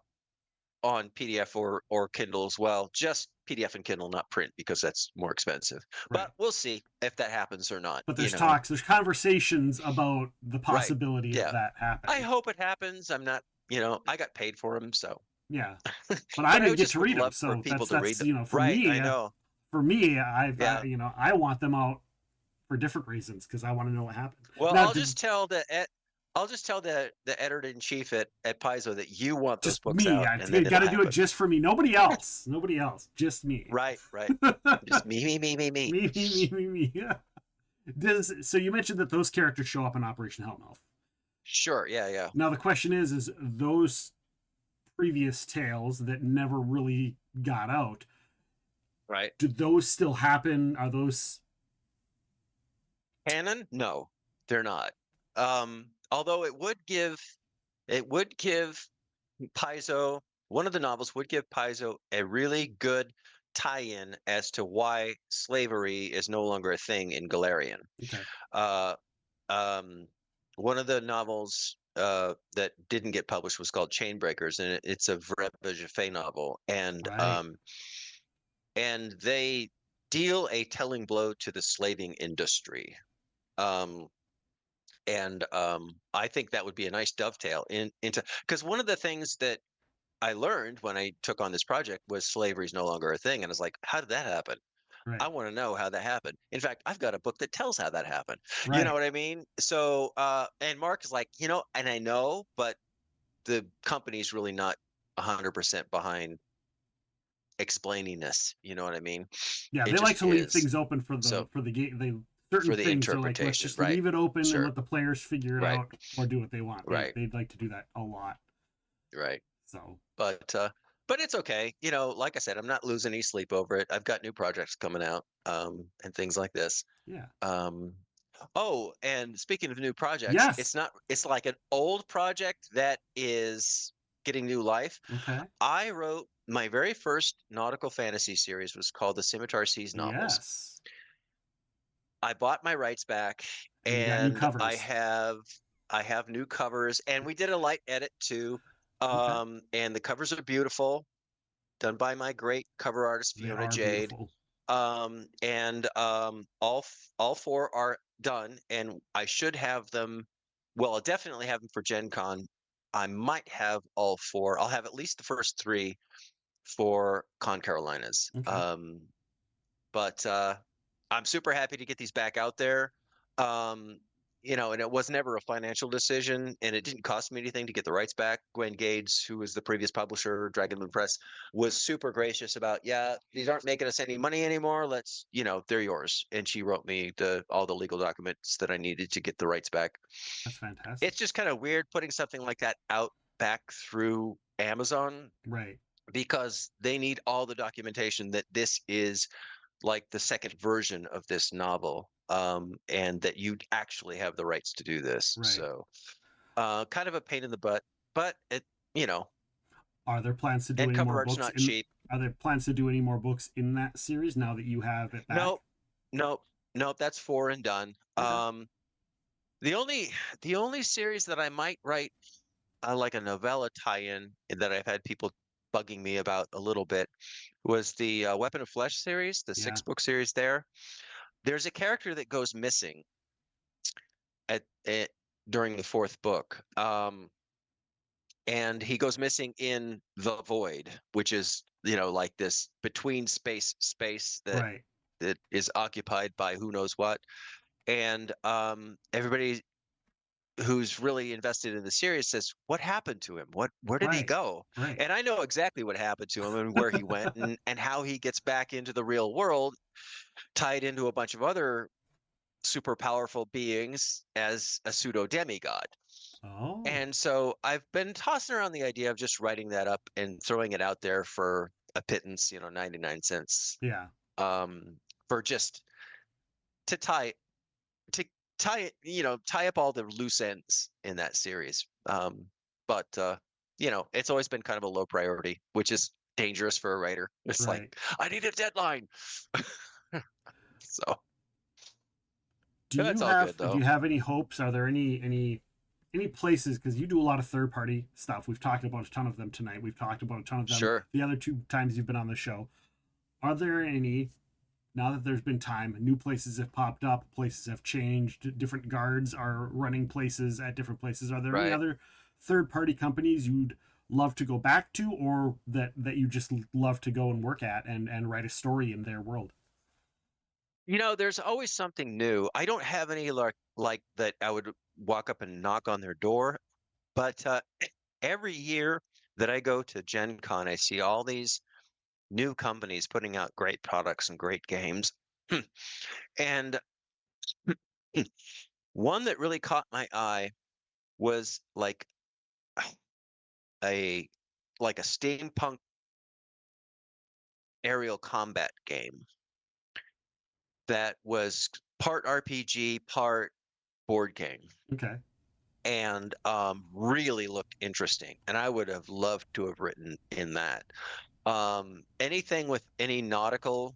on PDF or Kindle as well. Just PDF and Kindle, not print, because that's more expensive. Right. But we'll see if that happens or not. But there's you know? talks, there's conversations about the Right. possibility Yeah. of that happening. I hope it happens. I'm not, I got paid for them, so. Yeah. But I didn't get to read them, for so people that's to read them. you know, for Right, me, I know. for me, I've Yeah. I want them out for different reasons because I want to know what happened. Well, Now, I'll just tell the editor in chief at Paizo that you want those just books me. out. I got to do it just for me. Nobody else. Nobody else. Just me. Right. Just me. Me. So you mentioned that those characters show up in Operation Hellmouth. Sure. Yeah. Now the question is those previous tales that never really got out, right? Do those still happen? Are those canon? No, they're not. Although it would give Paizo, one of the novels would give Paizo a really good tie-in as to why slavery is no longer a thing in Golarion. okay? One of the novels that didn't get published was called Chainbreakers, and it's a Vreba Jaffe novel, and Right. And they deal a telling blow to the slaving industry. I think that would be a nice dovetail into, because one of the things that I learned when I took on this project was slavery is no longer a thing, and I was like, how did that happen? Right. I want to know how that happened. In fact, I've got a book that tells how that happened. Right. You know what I mean? So, and Mark is like, and I know, but the company's really not 100% behind explaining this. You know what I mean? Yeah, they like to leave things open for the game. Certain for the things are like, let's just leave it open and let the players figure it out or do what they want. They'd like to do that a lot. Right. So, but it's okay. Like I said, I'm not losing any sleep over it. I've got new projects coming out, and things like this. Yeah. Oh, and speaking of new projects, yes. it's like an old project that is getting new life. Okay. I wrote my very first nautical fantasy series was called the Scimitar Seas novels. Yes. I bought my rights back, and I have new covers, and we did a light edit too. And the covers are beautiful, done by my great cover artist Fiona Jade. Beautiful. All four are done, and I should have them. Well, I'll definitely have them for Gen Con. I might have all four. I'll have at least the first three for Con Carolinas. Okay. But I'm super happy to get these back out there. And it was never a financial decision, and it didn't cost me anything to get the rights back. Gwen Gades, who was the previous publisher, Dragonmoon Press, was super gracious about, these aren't making us any money anymore. Let's, they're yours. And she wrote me all the legal documents that I needed to get the rights back. That's fantastic. It's just kind of weird putting something like that out back through Amazon. Right. Because they need all the documentation that this is like the second version of this novel, and that you actually have the rights to do this. Right. So kind of a pain in the butt, but are there plans to do any more books? Not cheap. Are there plans to do any more books in that series now that you have it back? Nope. That's 4 and done. Okay. The only series that I might write like a novella tie-in that I've had people bugging me about a little bit was the Weapon of Flesh series, the 6-book series there. There's a character that goes missing during the 4th book. And he goes missing in the void, which is, like this between space that is occupied by who knows what. And everybody who's really invested in the series says, what happened to him? Where did he go? Right. And I know exactly what happened to him and where he went and how he gets back into the real world, tied into a bunch of other super powerful beings as a pseudo demigod. Oh. And so I've been tossing around the idea of just writing that up and throwing it out there for a pittance, 99 cents. Yeah. For just to tie up all the loose ends in that series. But it's always been kind of a low priority, which is dangerous for a writer. It's like, Right. I need a deadline. So Do yeah, it's you all good have though. any hopes? Are there any places, because you do a lot of third party stuff. We've talked about a ton of them tonight. We've talked about a ton of them Sure. the other two times you've been on the show. Are there any, now that there's been time, new places have popped up, places have changed, different guards are running places at different places? Are there any Right. other third party companies you'd love to go back to, or that you just love to go and work at and write a story in their world? There's always something new. I don't have any like that I would walk up and knock on their door, but every year that I go to Gen Con, I see all these new companies putting out great products and great games. And one that really caught my eye was a like a steampunk aerial combat game that was part RPG, part board game, Okay. and really looked interesting. And I would have loved to have written in that. Anything with any nautical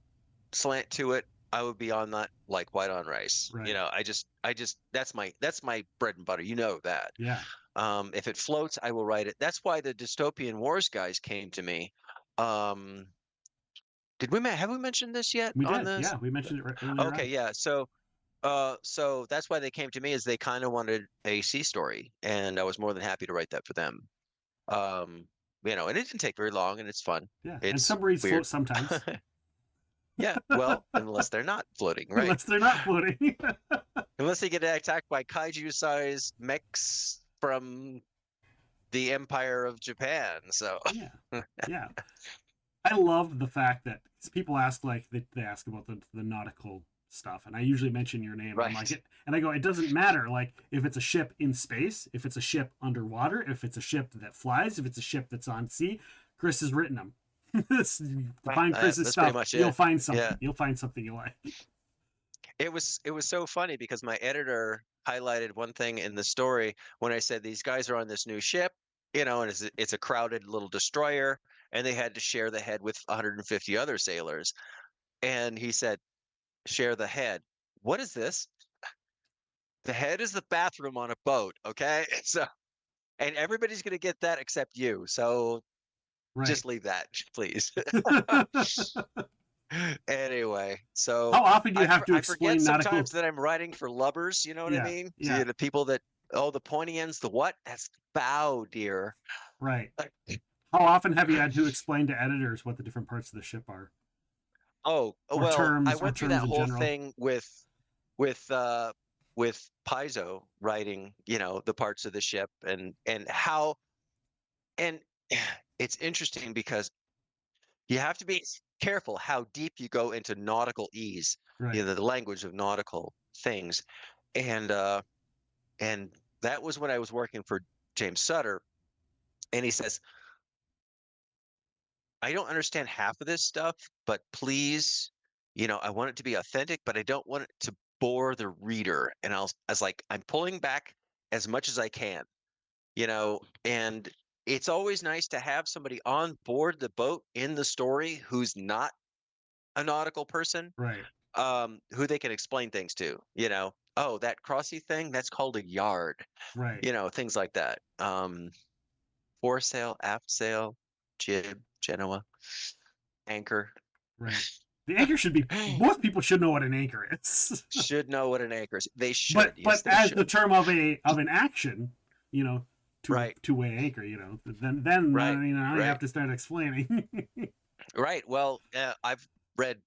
slant to it, I would be on that like white on rice. Right. I just that's my bread and butter. You know that. Yeah. If it floats, I will write it. That's why the Dystopian Wars guys came to me. Um, have we mentioned this yet We on did. this? Yeah. We mentioned it earlier Okay, on. yeah. So that's why they came to me is they kind of wanted a sea story, and I was more than happy to write that for them. Um, and it didn't take very long, and it's fun. Yeah. And It's submarines float weird. sometimes, Yeah, well, unless they're not floating, right? unless they're not floating. Unless they get attacked by kaiju-sized mechs from the Empire of Japan. So, Yeah. Yeah. I love the fact that people ask, like, they ask about the nautical stuff, and I usually mention your name, and I'm like, right. and I go, it doesn't matter, like, if it's a ship in space, if it's a ship underwater, if it's a ship that flies, if it's a ship that's on sea, Chris has written them. Find Chris's That's pretty stuff, much you'll it. find something. Yeah. You'll find something you like. It was so funny because my editor highlighted one thing in the story when I said these guys are on this new ship, and it's a crowded little destroyer, and they had to share the head with 150 other sailors. And he said, "Share the head. What is this? The head is the bathroom on a boat, okay?" So, and everybody's going to get that except you. So Right. just leave that, please. How Anyway, so often do you have to I forget explain nautical? sometimes that I'm writing for lubbers, you know what I Yeah. mean? Yeah. The people that, oh, the pointy ends, the what? That's bow, dear. Right. How often have you had to explain to editors what the different parts of the ship are, Well, I or went through terms that in whole general? thing with with Paizo writing, the parts of the ship and how and it's interesting because you have to be careful how deep you go into nautical ease, Right. the language of nautical things. And and that was when I was working for James Sutter, and he says, "I don't understand half of this stuff, but please, I want it to be authentic, but I don't want it to bore the reader." And I was like, "I'm pulling back as much as I can, and it's always nice to have somebody on board the boat in the story who's not a nautical person, Right. who they can explain things to, oh, that crossy thing, that's called a yard, Right. things like that. Foresail, aft sail, jib, Genoa, anchor. Right. The anchor should be. Most people should know what an anchor is. Should know what an anchor is. They but should. Yes, but they as the should. term of an action, you know, Right, two-way anchor, then right, you right, have to start explaining. right. Well, I've read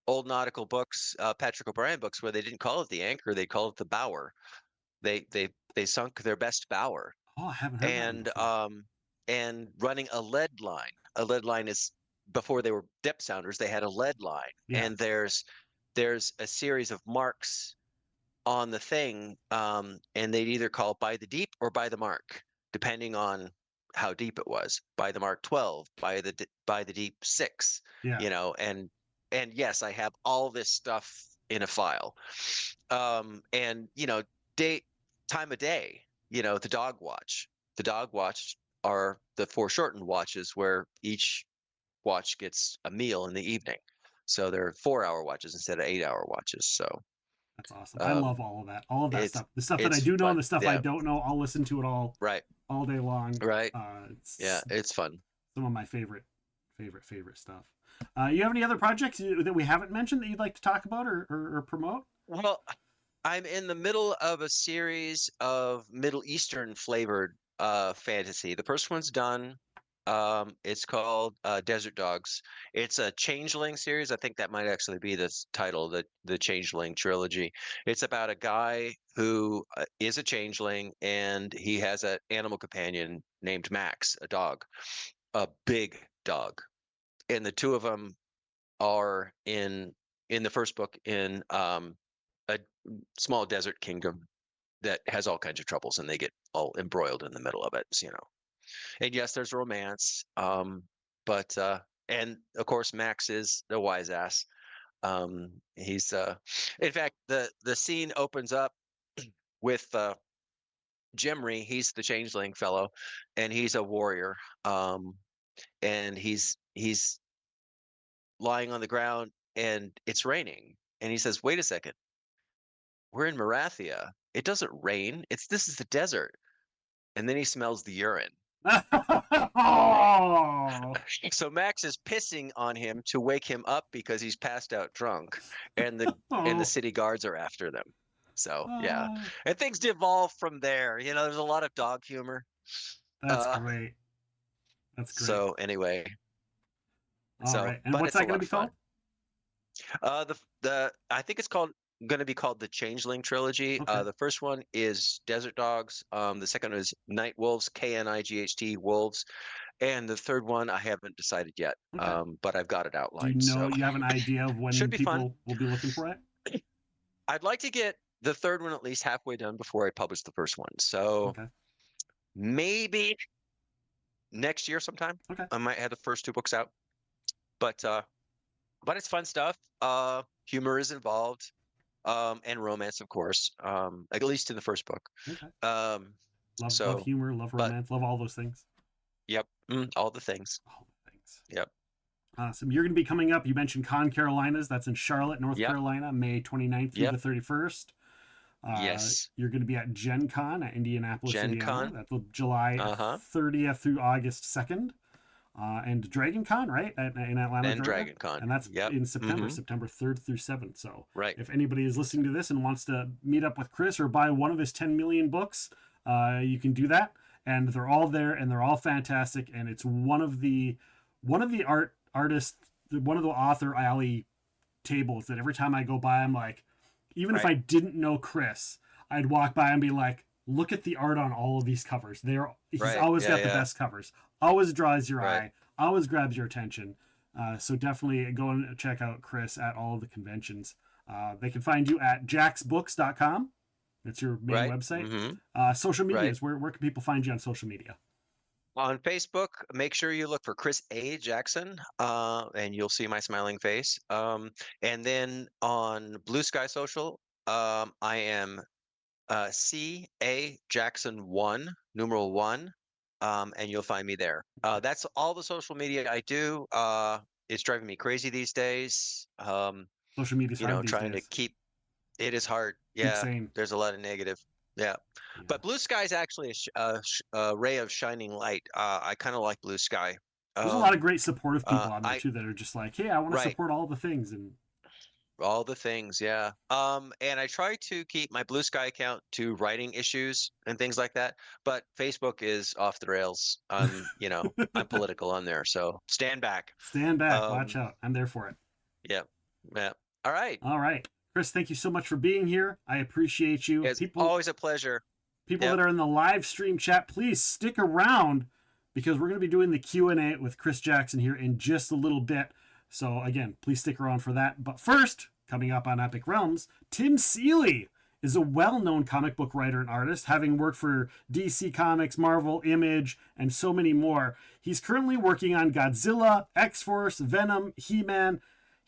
old nautical books, Patrick O'Brien books, where they didn't call it the anchor; they called it the bower. They sunk their best bower, Oh, I haven't heard that one and before. running a lead line. A lead line is before they were depth sounders. They had a lead line, Yeah. and there's a series of marks on the thing, and they'd either call by the deep or by the mark, depending on how deep it was. By the mark 12, by the deep 6, Yeah. and yes, I have all this stuff in a file. And time of day, the dog watch. The dog watch are the foreshortened watches where each watch gets a meal in the evening. So they're 4-hour watches instead of 8-hour watches. So That's awesome. I love all of that it's stuff. The stuff that I it's do know fun. and the stuff I Yeah, don't know, I'll listen to it right, all day long. right. Yeah, It's it's fun. some of my favorite stuff. You have any other projects that we haven't mentioned that you'd like to talk about or promote? Well, I'm in the middle of a series of Middle Eastern flavored fantasy. The first one's done. It's called Desert Dogs. It's a Changeling series. I think that might actually be the title, the Changeling trilogy. It's about a guy who is a changeling, and he has an animal companion named Max, a dog, a big dog, and the two of them are in the first book in a small desert kingdom that has all kinds of troubles, and they get all embroiled in the middle of it. And yes, there's romance, but and of course Max is the wise ass. He's in fact, the scene opens up with Jimry. He's the changeling fellow, and he's a warrior. And he's lying on the ground, and it's raining, and he says, "Wait a second, we're in Marathia. It doesn't rain. This is the desert." And then he smells the urine. Oh. So Max is pissing on him to wake him up because he's passed out drunk, and the city guards are after them. So yeah, and things devolve from there. There's a lot of dog humor. That's great. That's great. So anyway, all right. And but what's it's that a going to lot be of called? fun. I think it's going to be called the Changeling trilogy. Okay. The first one is Desert Dogs. The second is Night Wolves, Knight Wolves, and the third one I haven't decided yet. Okay. But I've got it outlined. Do you know So you have an idea of when should be fun. people will be looking for it? I'd like to get the third one at least halfway done before I publish the first one. So Okay. maybe next year sometime. Okay. I might have the first 2 books out. But it's fun stuff. Humor is involved. And romance, of course. At least in the first book. Okay. Love humor, love romance, love all those things. Yep. All the things. All the things. Yep. Awesome. You're going to be coming up. You mentioned Con Carolinas. That's in Charlotte, North Carolina, May 29th through the 31st. Yes. You're going to be at Gen Con at Indianapolis, Indiana. Con. That's July 30th through August 2nd. And Dragon Con, right? In Atlanta, and Georgia. Dragon Con. And that's in September, September 3rd through 7th. So if anybody is listening to this and wants to meet up with Chris or buy one of his 10 million books, you can do that. And they're all there, and they're all fantastic. And it's one of the artists, one of the author alley tables that every time I go by, I'm like, even if I didn't know Chris, I'd walk by and be like, look at the art on all of these covers. He's always got the best covers. Always draws your eye. Always grabs your attention. So definitely go and check out Chris at all of the conventions. They can find you at jacksbooks.com. That's your main website. Social media is where can people find you on social media? On Facebook, make sure you look for Chris A. Jackson, and you'll see my smiling face. And then on Blue Sky Social, I am C.A. Jackson 1, numeral 1, and you'll find me there. That's all the social media I do. It's driving me crazy these days. Social media is hard these trying days. to keep it is hard. Yeah, Insane. There's a lot of negative. Yeah. But Blue Sky is actually a ray of shining light. I kind of like Blue Sky. There's a lot of great supportive people on there too that are just like, hey, I want to support all the things and all the things. Yeah. And I try to keep my Blue Sky account to writing issues and things like that. But Facebook is off the rails. I'm political on there. So stand back. Stand back. Watch out. I'm there for it. Yeah. Yeah. All right. All right. Chris, thank you so much for being here. I appreciate you. It's always a pleasure. People that are in the live stream chat, please stick around because we're going to be doing the Q&A with Chris Jackson here in just a little bit. So again, please stick around for that. But first, coming up on Epic Realms, Tim Seeley is a well-known comic book writer and artist, having worked for DC Comics, Marvel, Image, and so many more. He's currently working on Godzilla, X-Force, Venom, He-Man.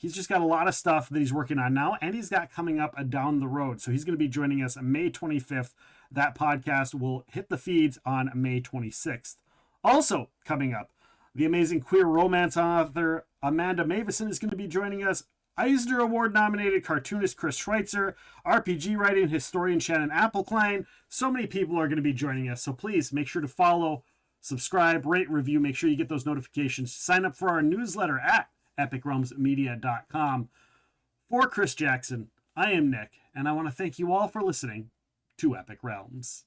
he's just got a lot of stuff that he's working on now, and he's got coming up down the road. So he's going to be joining us May 25th. That podcast will hit the feeds on May 26th. Also coming up, the amazing queer romance author Amanda Mavison is going to be joining us. Eisner Award nominated cartoonist Chris Schweitzer, RPG writing historian Shannon Appelklein. So many people are going to be joining us. So please make sure to follow, subscribe, rate, review. Make sure you get those notifications. Sign up for our newsletter at epicrealmsmedia.com. For Chris Jackson, I am Nick, and I want to thank you all for listening to Epic Realms.